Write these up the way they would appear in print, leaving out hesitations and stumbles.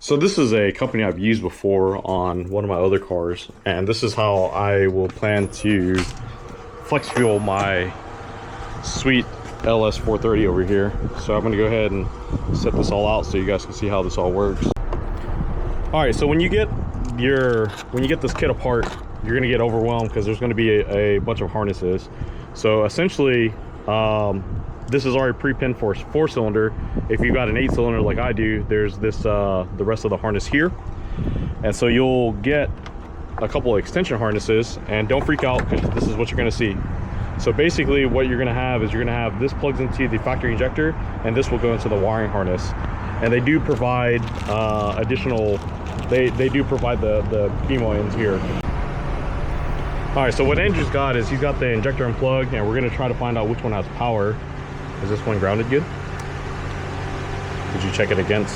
So this is a company I've used before on one of my other cars, and this is how I will plan to flex fuel my sweet LS 430 over here. So I'm going to go ahead and set this all out so you guys can see how this all works. All right, so when you get this kit apart, you're going to get overwhelmed because there's going to be a bunch of harnesses. So essentially, this is already pre-pinned for 4-cylinder. If you've got an 8-cylinder like I do, there's this the rest of the harness here, and so you'll get a couple of extension harnesses. And don't freak out, because this is what you're going to see. So basically what you're going to have is you're going to have this plugs into the factory injector, and this will go into the wiring harness. And they do provide additional, they do provide the chemo ends here. All right, so what Andrew's got is he's got the injector unplugged, and we're going to try to find out which one has power. Is this one grounded good? Did you check it against?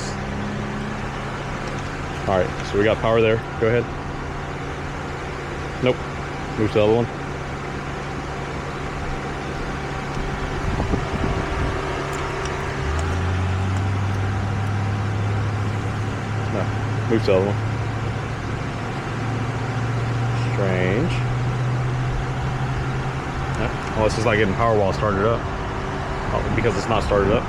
All right, so we got power there. Go ahead. Nope. Move to the other one. No. Move to the other one. Strange. Yeah. Well, this is not getting power while started up. Because it's not started up.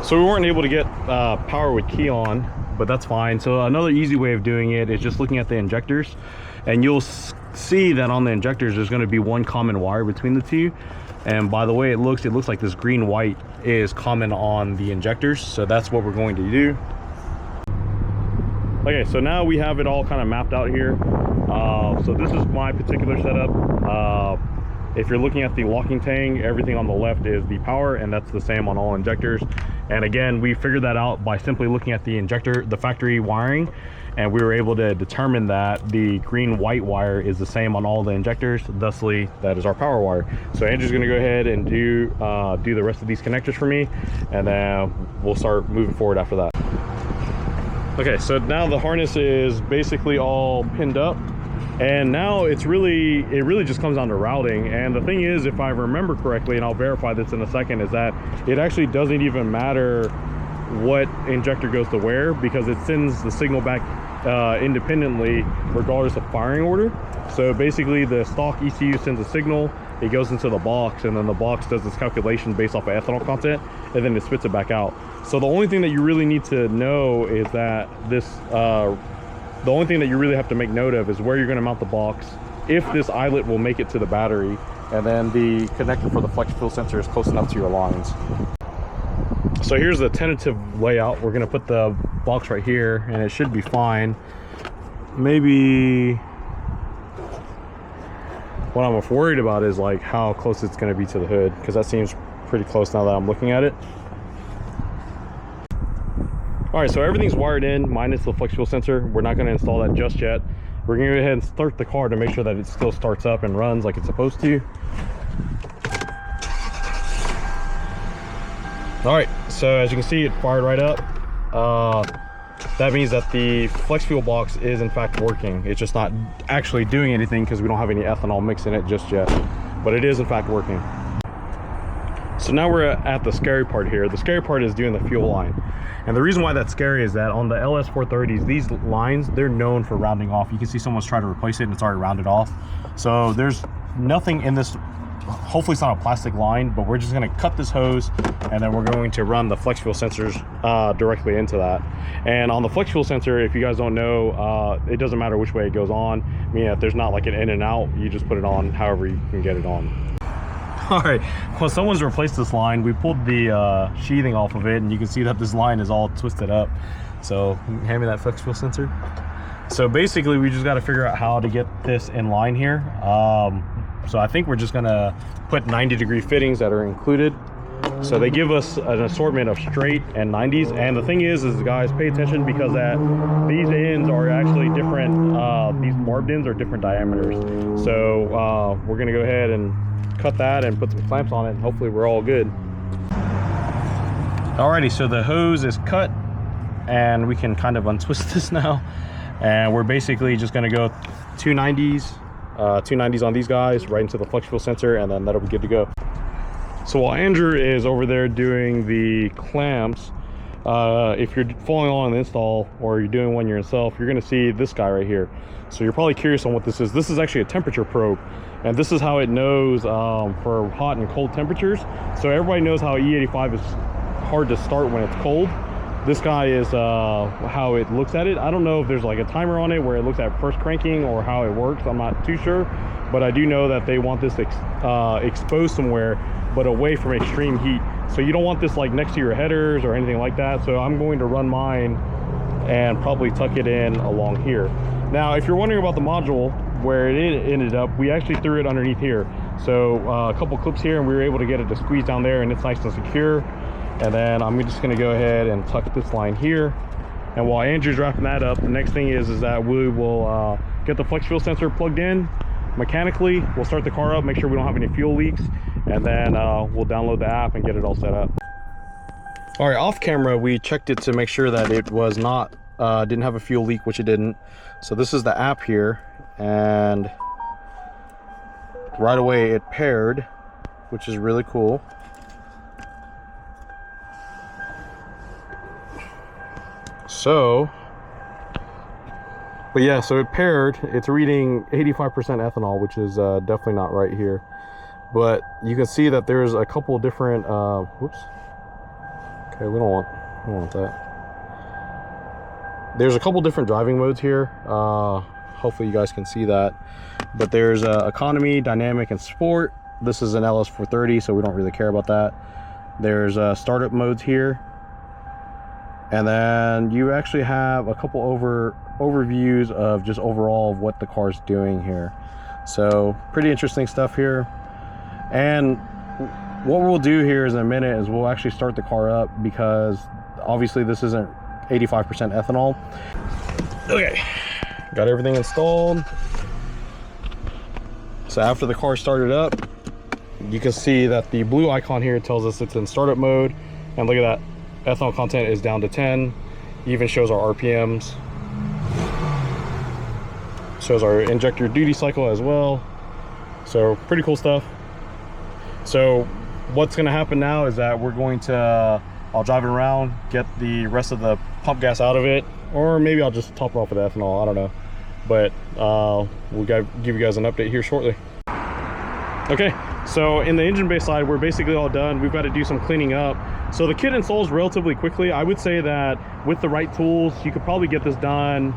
So we weren't able to get power with key on, but that's fine. So another easy way of doing it is just looking at the injectors, and you'll see that on the injectors there's going to be one common wire between the two. And by the way it looks like this green white is common on the injectors, so that's what we're going to do. Okay, so now we have it all kind of mapped out here. So this is my particular setup. If you're looking at the locking tang, everything on the left is the power, and that's the same on all injectors. And again, we figured that out by simply looking at the injector, the factory wiring, and we were able to determine that the green white wire is the same on all the injectors. Thusly, that is our power wire. So Andrew's gonna go ahead and do the rest of these connectors for me, and then we'll start moving forward after that. Okay, so now the harness is basically all pinned up. And now it really just comes down to routing. And the thing is, if I remember correctly, and I'll verify this in a second, is that it actually doesn't even matter what injector goes to where, because it sends the signal back independently regardless of firing order. So basically the stock ECU sends a signal, it goes into the box, and then the box does this calculation based off of ethanol content, and then it spits it back out. So the only thing that you really need to know is that this the only thing that you really have to make note of is where you're going to mount the box, if this eyelet will make it to the battery, and then the connector for the flex fuel sensor is close enough to your lines. So here's the tentative layout. We're going to put the box right here, and it should be fine. Maybe what I'm worried about is like how close it's going to be to the hood, because that seems pretty close now that I'm looking at it. All right, so everything's wired in minus the flex fuel sensor. We're not going to install that just yet. We're going to go ahead and start the car to make sure that it still starts up and runs like it's supposed to. All right, so as you can see, it fired right up. That means that the flex fuel box is in fact working. It's just not actually doing anything because we don't have any ethanol mix in it just yet, but it is in fact working. So now we're at the scary part here. The scary part is doing the fuel line. And the reason why that's scary is that on the LS 430s, these lines, they're known for rounding off. You can see someone's trying to replace it and it's already rounded off. So there's nothing in this, hopefully it's not a plastic line, but we're just gonna cut this hose, and then we're going to run the flex fuel sensors directly into that. And on the flex fuel sensor, if you guys don't know, it doesn't matter which way it goes on. I mean, if there's not like an in and out, you just put it on however you can get it on. All right, well, someone's replaced this line. We pulled the sheathing off of it, and you can see that this line is all twisted up. So hand me that flex fuel sensor. So basically we just got to figure out how to get this in line here. So I think we're just gonna put 90-degree fittings that are included. So they give us an assortment of straight and 90s. And the thing is guys, pay attention, because that these ends are actually different. These barbed ends are different diameters. So we're gonna go ahead and cut that and put some clamps on it, and hopefully we're all good. Alrighty, so the hose is cut, and we can kind of untwist this now. And we're basically just gonna go 290s on these guys right into the flex fuel sensor, and then that'll be good to go. So while Andrew is over there doing the clamps, if you're following along the install or you're doing one yourself, you're going to see this guy right here. So you're probably curious on what this is. This is actually a temperature probe, and this is how it knows for hot and cold temperatures. So everybody knows how E85 is hard to start when it's cold. This guy is how it looks at it. I don't know if there's like a timer on it where it looks at first cranking or how it works. I'm not too sure, but I do know that they want this exposed somewhere, but away from extreme heat. So you don't want this like next to your headers or anything like that. So I'm going to run mine and probably tuck it in along here. Now, if you're wondering about the module, where it ended up, we actually threw it underneath here. So a couple clips here, and we were able to get it to squeeze down there, and it's nice and secure. And then I'm just gonna go ahead and tuck this line here. And while Andrew's wrapping that up, the next thing is that we will get the flex fuel sensor plugged in mechanically. We'll start the car up, make sure we don't have any fuel leaks, and then we'll download the app and get it all set up. All right, off camera, we checked it to make sure that it was not, didn't have a fuel leak, which it didn't. So this is the app here, and right away it paired, which is really cool. So, but yeah, so it paired. It's reading 85% ethanol, which is definitely not right here. But you can see that there's a couple different, whoops. Okay, we don't want that. There's a couple different driving modes here. Hopefully you guys can see that. But there's economy, dynamic, and sport. This is an LS430, so we don't really care about that. There's startup modes here. And then you actually have a couple overviews of just overall of what the car's doing here. So pretty interesting stuff here. And what we'll do here in a minute is we'll actually start the car up, because obviously this isn't 85% ethanol. Okay, got everything installed. So after the car started up, you can see that the blue icon here tells us it's in startup mode. And look at that. Ethanol content is down to 10. Even shows our RPMs. Shows our injector duty cycle as well. So pretty cool stuff. So what's going to happen now is that we're going to, I'll drive it around, get the rest of the pump gas out of it, or maybe I'll just top it off with ethanol. I don't know. But we'll give you guys an update here shortly. Okay, so in the engine bay side, we're basically all done. We've got to do some cleaning up. So the kit installs relatively quickly. I would say that with the right tools, you could probably get this done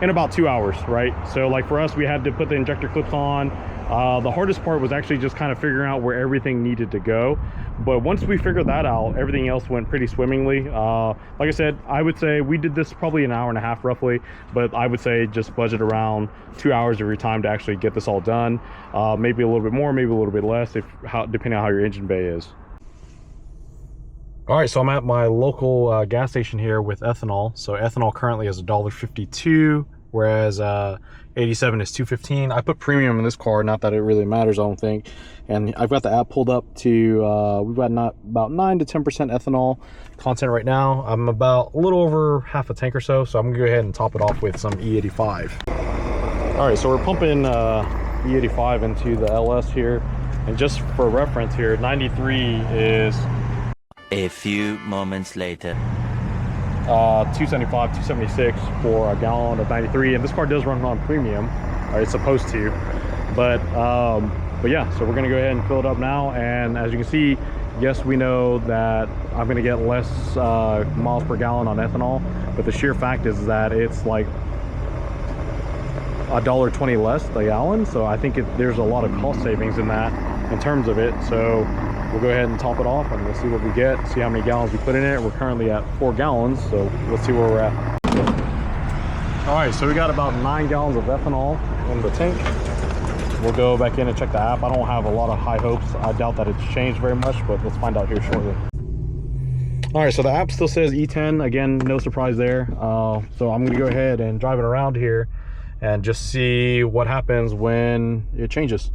in about 2 hours, right? So like for us, we had to put the injector clips on. The hardest part was actually just kind of figuring out where everything needed to go. But once we figured that out, everything else went pretty swimmingly. Like I said, I would say we did this probably an hour and a half roughly, but I would say just budget around 2 hours of your time to actually get this all done. Maybe a little bit more, maybe a little bit less, depending on how your engine bay is. All right, so I'm at my local gas station here with ethanol. So ethanol currently is $1.52, whereas 87 is $2.15. I put premium in this car, not that it really matters, I don't think. And I've got the app pulled up to, we've got about 9 to 10% ethanol content right now. I'm about a little over half a tank or so, so I'm gonna go ahead and top it off with some E85. All right, so we're pumping E85 into the LS here. And just for reference here, 93 is... A few moments later. 275, 276 for a gallon of 93, and this car does run on premium, or it's supposed to. But yeah, so we're gonna go ahead and fill it up now. And as you can see, yes, we know that I'm gonna get less miles per gallon on ethanol, but the sheer fact is that it's like $1.20 less a gallon. So I think there's a lot of cost savings in that in terms of it. So we'll go ahead and top it off, and we'll see what we get, see how many gallons we put in it. We're currently at 4 gallons, so let's see where we're at. All right, so we got about 9 gallons of ethanol in the tank. We'll go back in and check the app. I don't have a lot of high hopes. I doubt that it's changed very much, but let's find out here shortly. All right, so the app still says E10. Again, no surprise there. So I'm gonna go ahead and drive it around here and just see what happens when it changes.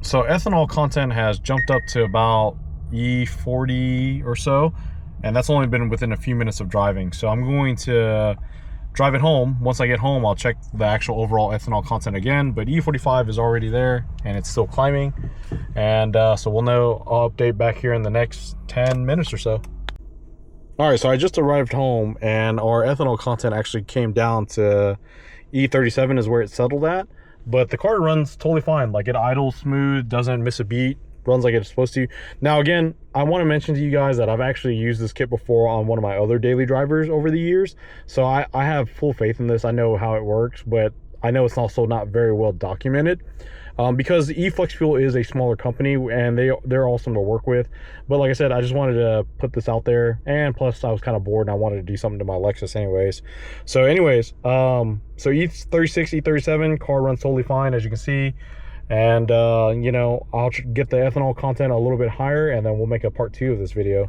So ethanol content has jumped up to about E40 or so, and that's only been within a few minutes of driving. So I'm going to drive it home. Once I get home, I'll check the actual overall ethanol content again, but E45 is already there and it's still climbing. And so we'll know. I'll update back here in the next 10 minutes or so. All right, so I just arrived home and our ethanol content actually came down to E37 is where it settled at, but the car runs totally fine. Like, it idles smooth, doesn't miss a beat, runs like it's supposed to. Now again, I want to mention to you guys that I've actually used this kit before on one of my other daily drivers over the years, so I have full faith in this. I know how it works, but I know it's also not very well documented, because eFlex Fuel is a smaller company and they're awesome to work with. But like I said, I just wanted to put this out there, and plus I was kind of bored and I wanted to do something to my Lexus anyways. So anyways, so E36, E37 car runs totally fine, as you can see. And you know, I'll get the ethanol content a little bit higher, and then we'll make a part 2 of this video.